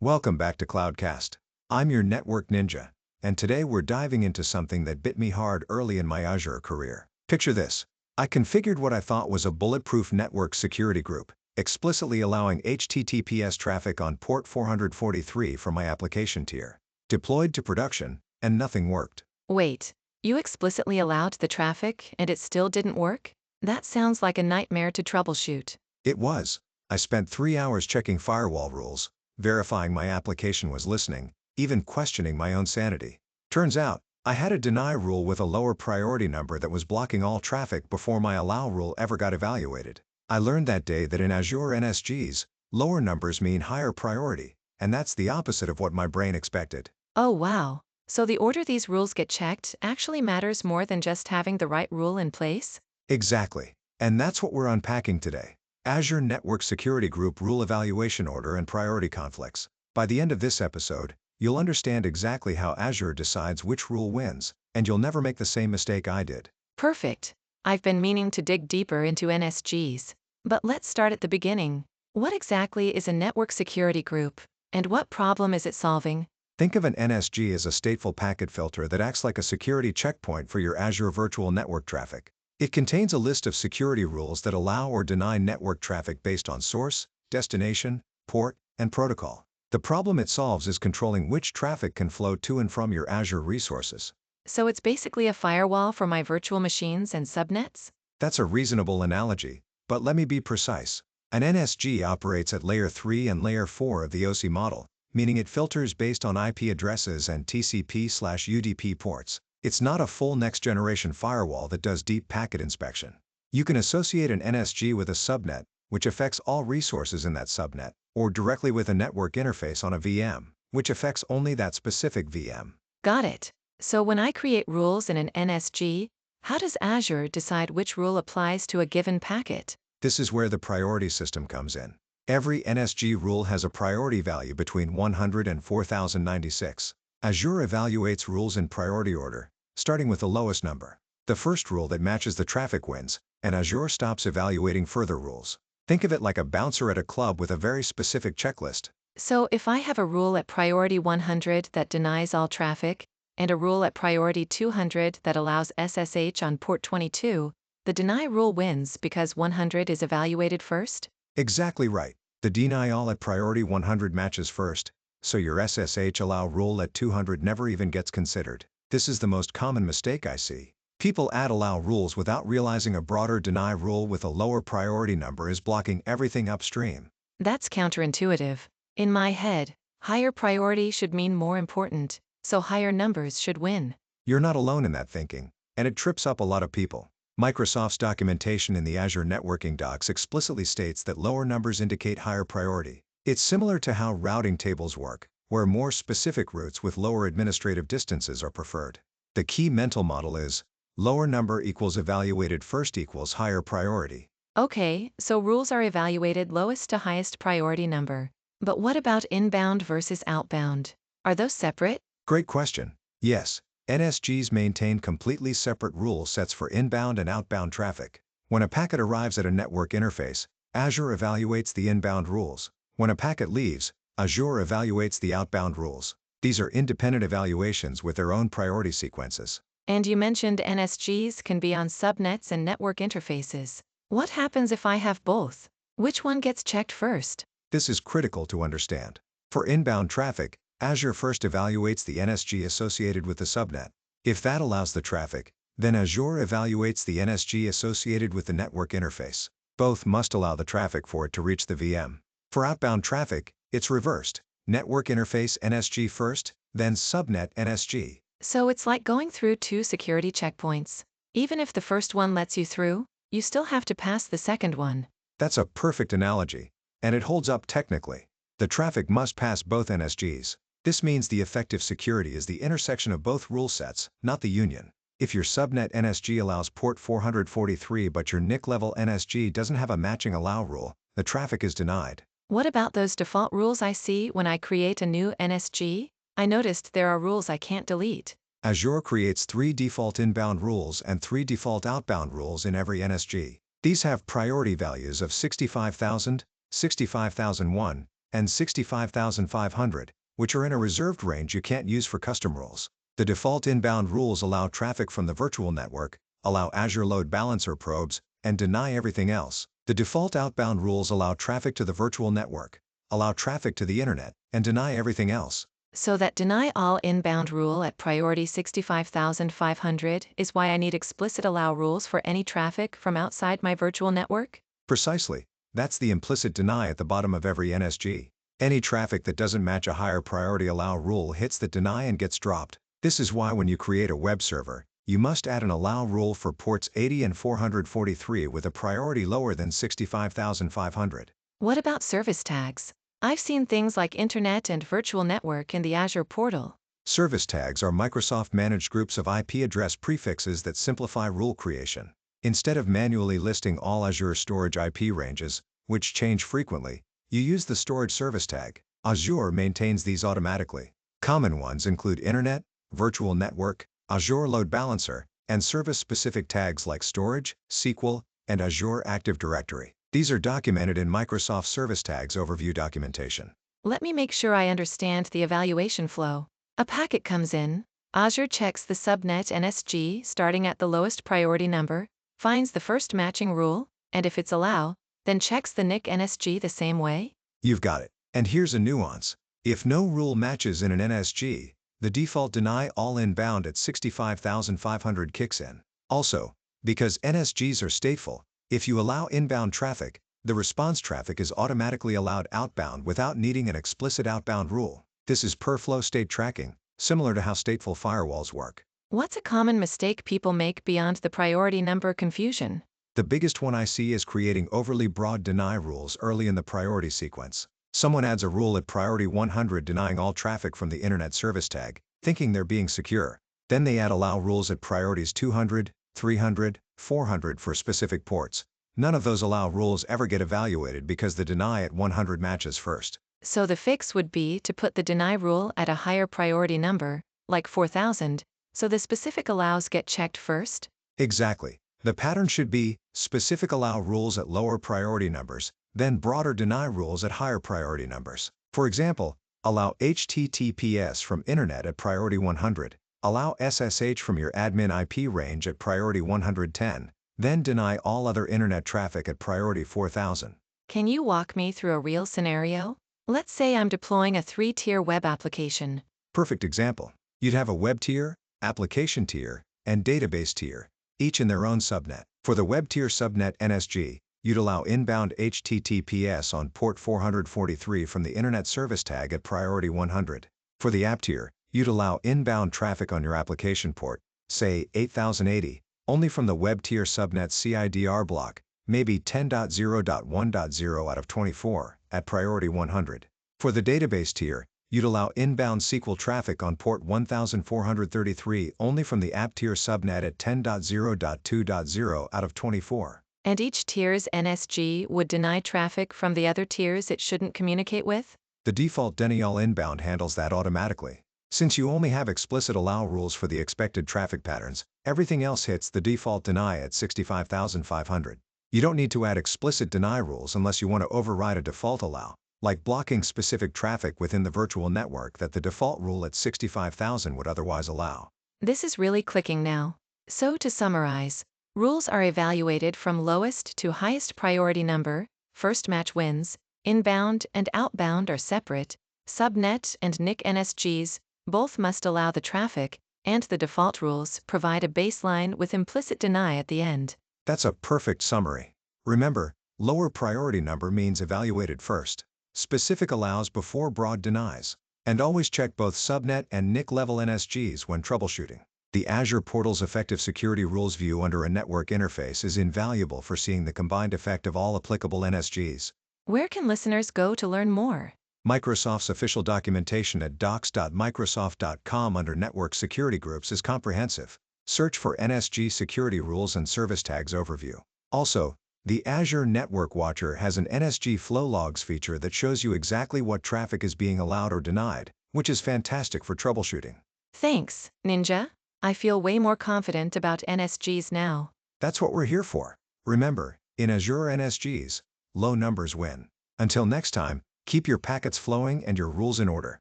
Welcome back to Cloudcast. I'm your network ninja, and today we're diving into something that bit me hard early in my Azure career. Picture this. I configured what I thought was a bulletproof network security group, explicitly allowing HTTPS traffic on port 443 from my application tier. Deployed to production, and nothing worked. Wait, you explicitly allowed the traffic and it still didn't work? That sounds like a nightmare to troubleshoot. It was. I spent 3 hours checking firewall rules, verifying my application was listening, even questioning my own sanity. Turns out, I had a deny rule with a lower priority number that was blocking all traffic before my allow rule ever got evaluated. I learned that day that in Azure NSGs, lower numbers mean higher priority, and that's the opposite of what my brain expected. Oh wow, so the order these rules get checked actually matters more than just having the right rule in place? Exactly. And that's what we're unpacking today. Azure Network Security Group Rule Evaluation Order and Priority Conflicts. By the end of this episode, you'll understand exactly how Azure decides which rule wins, and you'll never make the same mistake I did. Perfect. I've been meaning to dig deeper into NSGs. But let's start at the beginning. What exactly is a network security group, and what problem is it solving? Think of an NSG as a stateful packet filter that acts like a security checkpoint for your Azure Virtual Network traffic. It contains a list of security rules that allow or deny network traffic based on source, destination, port, and protocol. The problem it solves is controlling which traffic can flow to and from your Azure resources. So it's basically a firewall for my virtual machines and subnets? That's a reasonable analogy, but let me be precise. An NSG operates at Layer 3 and Layer 4 of the OC model, meaning it filters based on IP addresses and TCP/UDP ports. It's not a full next-generation firewall that does deep packet inspection. You can associate an NSG with a subnet, which affects all resources in that subnet, or directly with a network interface on a VM, which affects only that specific VM. Got it. So when I create rules in an NSG, how does Azure decide which rule applies to a given packet? This is where the priority system comes in. Every NSG rule has a priority value between 100 and 4096. Azure evaluates rules in priority order, starting with the lowest number. The first rule that matches the traffic wins, and Azure stops evaluating further rules. Think of it like a bouncer at a club with a very specific checklist. So if I have a rule at priority 100 that denies all traffic, and a rule at priority 200 that allows SSH on port 22, the deny rule wins because 100 is evaluated first? Exactly right. The deny all at priority 100 matches first, so your SSH allow rule at 200 never even gets considered. This is the most common mistake I see. People add allow rules without realizing a broader deny rule with a lower priority number is blocking everything upstream. That's counterintuitive. In my head, higher priority should mean more important, so higher numbers should win. You're not alone in that thinking, and it trips up a lot of people. Microsoft's documentation in the Azure networking docs explicitly states that lower numbers indicate higher priority. It's similar to how routing tables work, where more specific routes with lower administrative distances are preferred. The key mental model is, lower number equals evaluated first equals higher priority. Okay, so rules are evaluated lowest to highest priority number. But what about inbound versus outbound? Are those separate? Great question. Yes, NSGs maintain completely separate rule sets for inbound and outbound traffic. When a packet arrives at a network interface, Azure evaluates the inbound rules. When a packet leaves, Azure evaluates the outbound rules. These are independent evaluations with their own priority sequences. And you mentioned NSGs can be on subnets and network interfaces. What happens if I have both? Which one gets checked first? This is critical to understand. For inbound traffic, Azure first evaluates the NSG associated with the subnet. If that allows the traffic, then Azure evaluates the NSG associated with the network interface. Both must allow the traffic for it to reach the VM. For outbound traffic, it's reversed. Network interface NSG first, then subnet NSG. So it's like going through two security checkpoints. Even if the first one lets you through, you still have to pass the second one. That's a perfect analogy, and it holds up technically. The traffic must pass both NSGs. This means the effective security is the intersection of both rule sets, not the union. If your subnet NSG allows port 443 but your NIC level NSG doesn't have a matching allow rule, the traffic is denied. What about those default rules I see when I create a new NSG? I noticed there are rules I can't delete. Azure creates 3 default inbound rules and 3 default outbound rules in every NSG. These have priority values of 65,000, 65,001, and 65,500, which are in a reserved range you can't use for custom rules. The default inbound rules allow traffic from the virtual network, allow Azure Load Balancer probes, and deny everything else. The default outbound rules allow traffic to the virtual network, allow traffic to the internet, and deny everything else. So that deny all inbound rule at priority 65,500 is why I need explicit allow rules for any traffic from outside my virtual network? Precisely. That's the implicit deny at the bottom of every NSG. Any traffic that doesn't match a higher priority allow rule hits that deny and gets dropped. This is why when you create a web server, you must add an allow rule for ports 80 and 443 with a priority lower than 65,500. What about service tags? I've seen things like Internet and Virtual Network in the Azure portal. Service tags are Microsoft-managed groups of IP address prefixes that simplify rule creation. Instead of manually listing all Azure storage IP ranges, which change frequently, you use the storage service tag. Azure maintains these automatically. Common ones include Internet, Virtual Network, Azure Load Balancer, and service-specific tags like Storage, SQL, and Azure Active Directory. These are documented in Microsoft Service Tags Overview documentation. Let me make sure I understand the evaluation flow. A packet comes in, Azure checks the subnet NSG starting at the lowest priority number, finds the first matching rule, and if it's allow, then checks the NIC NSG the same way? You've got it. And here's a nuance. If no rule matches in an NSG, the default deny all inbound at 65,500 kicks in. Also, because NSGs are stateful, if you allow inbound traffic, the response traffic is automatically allowed outbound without needing an explicit outbound rule. This is per-flow state tracking, similar to how stateful firewalls work. What's a common mistake people make beyond the priority number confusion? The biggest one I see is creating overly broad deny rules early in the priority sequence. Someone adds a rule at priority 100 denying all traffic from the internet service tag, thinking they're being secure. Then they add allow rules at priorities 200, 300, 400 for specific ports. None of those allow rules ever get evaluated because the deny at 100 matches first. So the fix would be to put the deny rule at a higher priority number, like 4000, so the specific allows get checked first? Exactly. The pattern should be specific allow rules at lower priority numbers, then broader deny rules at higher priority numbers. For example, allow HTTPS from Internet at priority 100, allow SSH from your admin IP range at priority 110, then deny all other Internet traffic at priority 4000. Can you walk me through a real scenario? Let's say I'm deploying a 3-tier web application. Perfect example. You'd have a web tier, application tier, and database tier, each in their own subnet. For the web tier subnet NSG, you'd allow inbound HTTPS on port 443 from the Internet Service Tag at priority 100. For the app tier, you'd allow inbound traffic on your application port, say 8080, only from the web tier subnet CIDR block, maybe 10.0.1.0 out of 24, at priority 100. For the database tier, you'd allow inbound SQL traffic on port 1433 only from the app tier subnet at 10.0.2.0 out of 24. And each tier's NSG would deny traffic from the other tiers it shouldn't communicate with? The default deny all inbound handles that automatically. Since you only have explicit allow rules for the expected traffic patterns, everything else hits the default deny at 65,500. You don't need to add explicit deny rules unless you want to override a default allow, like blocking specific traffic within the virtual network that the default rule at 65,000 would otherwise allow. This is really clicking now. So to summarize, rules are evaluated from lowest to highest priority number, first match wins, inbound and outbound are separate, subnet and NIC NSGs, both must allow the traffic, and the default rules provide a baseline with implicit deny at the end. That's a perfect summary. Remember, lower priority number means evaluated first. Specific allows before broad denies. And always check both subnet and NIC level NSGs when troubleshooting. The Azure portal's effective security rules view under a network interface is invaluable for seeing the combined effect of all applicable NSGs. Where can listeners go to learn more? Microsoft's official documentation at docs.microsoft.com under Network Security Groups is comprehensive. Search for NSG Security Rules and Service Tags Overview. Also, the Azure Network Watcher has an NSG flow logs feature that shows you exactly what traffic is being allowed or denied, which is fantastic for troubleshooting. Thanks, Ninja. I feel way more confident about NSGs now. That's what we're here for. Remember, in Azure NSGs, low numbers win. Until next time, Keep your packets flowing and your rules in order.